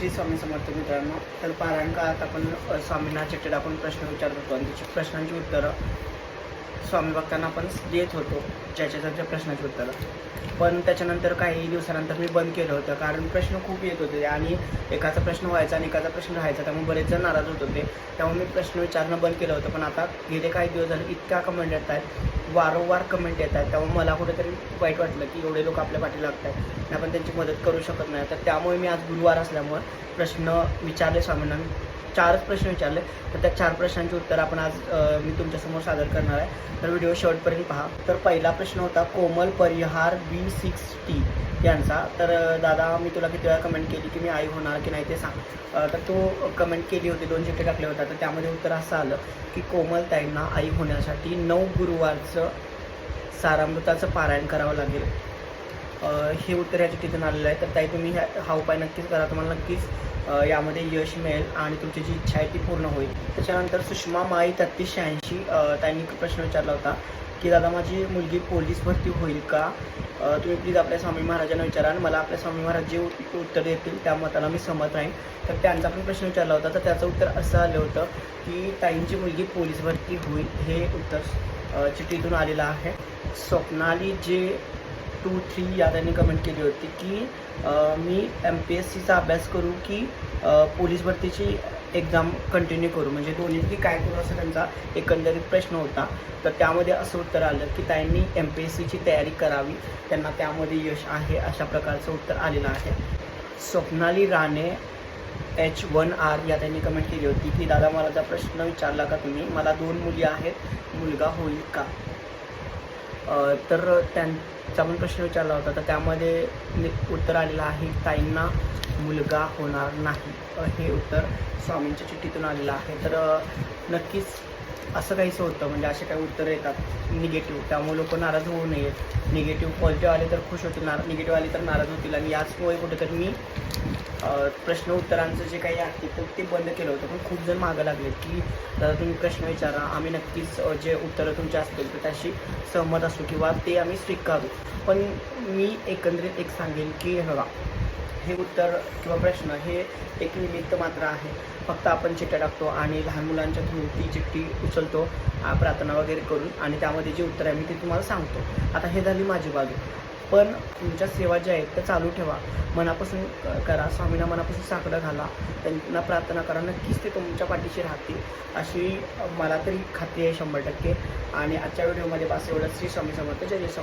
श्री स्वामी समर्थ मित्रांनो. तर पारायण काळात आपण स्वामींना चिठ्ठी टाकून प्रश्न विचारत होतो आणि त्याची प्रश्नांची उत्तरं स्वामी भक्तांना आपण देत होतो, ज्याच्या प्रश्नाची उत्तरं. पण त्याच्यानंतर काही दिवसानंतर मी बंद केलं होतं, कारण प्रश्न खूप येत होते आणि एकाचा प्रश्न व्हायचा आणि एकाचा प्रश्न राहायचा, त्यामुळे बरेच जण नाराज होत होते. त्यामुळे मी प्रश्न विचारणं बंद केलं होतं. पण आता गेले काही दिवस झाले इतक्या कमेंट येत आहेत, वारंवार कमेंट येत आहेत, त्यामुळे मला कुठेतरी वाईट वाटलं की एवढे लोक आपल्या पाठी लागत आहेत आणि आपण त्यांची मदत करू शकत नाही. तर त्यामुळे मी आज गुरुवार असल्यामुळे प्रश्न विचारले स्वामींना. 4च प्रश्न विचारले, तर त्या 4 प्रश्नांची उत्तर आपण आज मी तुमच्यासमोर सादर करणार आहे. तर व्हिडिओ शेवटपर्यंत पहा. तर पहिला प्रश्न होता कोमल परिहार B6T यांचा. तर दादा, मी तुला किती वेळा कमेंट केली की मी आई होणार की नाही ते सांग. तर तू कमेंट केली होती, 2 चिठ्ठ्या टाकल्या होत्या. तर त्यामध्ये उत्तर असं आलं की कोमलताईंना आई होण्यासाठी 9 गुरुवारचं सारामृताचं पारायण करावं लागेल. हे उत्तर या चिठ्ठीतून आलेलं आहे. तर ताई, तुम्ही हा उपाय नक्कीच करा, तुम्हाला नक्कीच यामध्ये यश मिळेल आणि तुमची जी इच्छा आहे ती पूर्ण होईल. त्याच्यानंतर सुषमा माई 3386 त्यांनी प्रश्न विचारला होता की दादा, माझी मुलगी पोलीस भरती होईल का? तुम्ही प्लीज आपल्या स्वामी महाराजांना विचारा आणि मला आपल्या स्वामी महाराज जे उत्तर देतील त्या मताला मी सहमत राहीन. तर त्यांचा पण प्रश्न विचारला होता. तर त्याचं उत्तर असं आलं होतं की ताईंची मुलगी पोलीस भरती होईल. हे उत्तर चिठ्ठीतून आलेलं आहे. स्वप्नाली J23 या त्यांनी कमेंट केली होती की मी MPSCचा अभ्यास करू की पोलीस भरतीची एक्झाम कंटिन्यू करू, म्हणजे दोन्हीपैकी काय करू, असं त्यांचा एकंदरीत प्रश्न होता. तर त्यामध्ये असं उत्तर आलं की ताईंनी MPSCची तयारी करावी, त्यांना त्यामध्ये यश आहे, अशा प्रकारचं उत्तर आलेलं आहे. स्वप्नाली राणे H1R या त्यांनी कमेंट केली होती की दादा, मला जर प्रश्न विचारला का तुम्ही, मला 2 मुली आहेत, मुलगा होईल का? तर त्यांचा पण प्रश्न विचारला होता. तर त्यामध्ये उत्तर आलेलं आहे ताईंना मुलगा होणार नाही. हे उत्तर स्वामींच्या चिठ्ठीतून आलेलं आहे. तर नक्कीच असं काहीसं होतं, म्हणजे असे काही उत्तरं येतात निगेटिव्ह, त्यामुळे लोक नाराज होऊ नयेत. निगेटिव्ह, पॉझिटिव्ह आले तर खुश होतील, निगेटिव्ह आले तर नाराज होतील. आणि याचमुळे कुठेतरी मी प्रश्न उत्तरांचं जे काही आहे तर ते बंद केलं होतं. पण खूप जण मागं लागले की दादा, तुम्ही प्रश्न विचारा, आम्ही नक्कीच जे उत्तरं तुमची असतील तर त्याशी सहमत असू किंवा ते आम्ही स्वीकारू. पण मी एकंदरीत एक सांगेन की बघा, हे उत्तर किंवा प्रश्न हे एक निमित्त मात्र आहे. फक्त आपण चिठ्ठ्या टाकतो आणि लहान मुलांच्या थ्रू ती चिठ्ठी उचलतो प्रार्थना वगैरे करून, आणि त्यामध्ये जे उत्तर आहे मी ते तुम्हाला सांगतो. आता हे झाली माझी बाजू. पण तुमच्या सेवा ज्या आहेत त्या चालू ठेवा, मनापासून करा, स्वामींना मनापासून साकडं घाला, त्यांना प्रार्थना करा, नक्कीच ते तुमच्या पाठीशी राहतील अशी मला तरी खात्री आहे 100%. आणि आजच्या व्हिडिओमध्ये बस एवढंच. श्री स्वामी समर्थ. जय जय स्वामी.